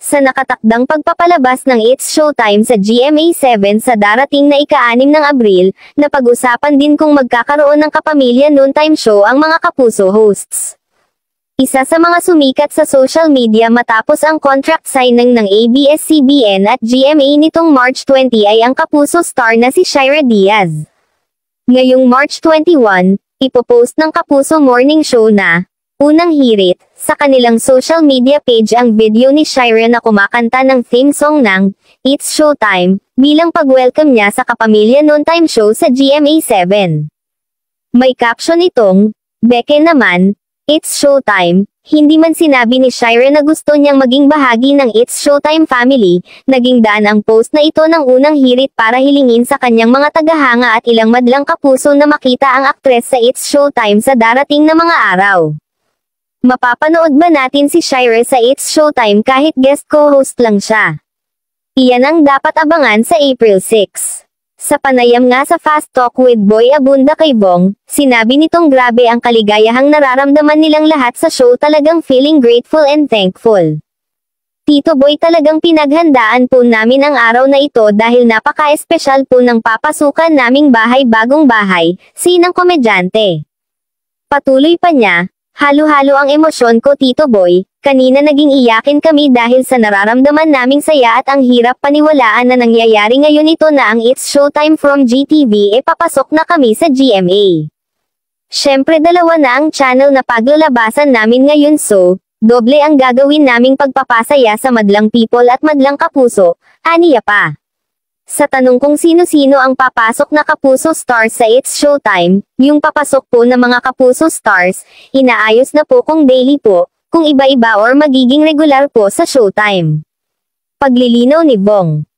sa nakatakdang pagpapalabas ng It's Showtime sa GMA7 sa darating na ika-6 ng Abril, na pag-usapan din kung magkakaroon ng kapamilya noontime show ang mga Kapuso hosts. Isa sa mga sumikat sa social media matapos ang contract signing ng ABS-CBN at GMA nitong March 20 ay ang Kapuso star na si Shira Diaz. Ngayong March 21, ipopost ng Kapuso Morning Show na Unang Hirit sa kanilang social media page ang video ni Shira na kumakanta ng theme song ng It's Showtime bilang pag-welcome niya sa kapamilya noontime show sa GMA7. May caption itong, "Beke naman, It's Showtime." Hindi man sinabi ni Shira na gusto niyang maging bahagi ng It's Showtime family, naging daan ang post na ito ng Unang Hirit para hilingin sa kanyang mga tagahanga at ilang madlang kapuso na makita ang aktres sa It's Showtime sa darating na mga araw. Mapapanood ba natin si Shira sa It's Showtime kahit guest co-host lang siya? Iyan ang dapat abangan sa April 6. Sa panayam nga sa Fast Talk with Boy Abunda kay Bong, sinabi nitong grabe ang kaligayahang nararamdaman nilang lahat sa show, talagang feeling grateful and thankful. Tito Boy, talagang pinaghandaan po namin ang araw na ito dahil napaka-espesyal po ng papasukan naming bahay, bagong bahay, sinang komedyante. Patuloy pa niya, halo-halo ang emosyon ko Tito Boy, kanina naging iyakin kami dahil sa nararamdaman naming saya at ang hirap paniwalaan na nangyayari ngayon ito na ang It's Showtime from GTV papasok na kami sa GMA. Syempre dalawa na ang channel na paglalabasan namin ngayon, so, doble ang gagawin naming pagpapasaya sa madlang people at madlang kapuso, aniya pa. Sa tanong kung sino-sino ang papasok na Kapuso stars sa It's Showtime, yung papasok po ng mga Kapuso stars, inaayos na po kung daily po, kung iba-iba or magiging regular po sa Showtime. Paglilinaw ni Bong.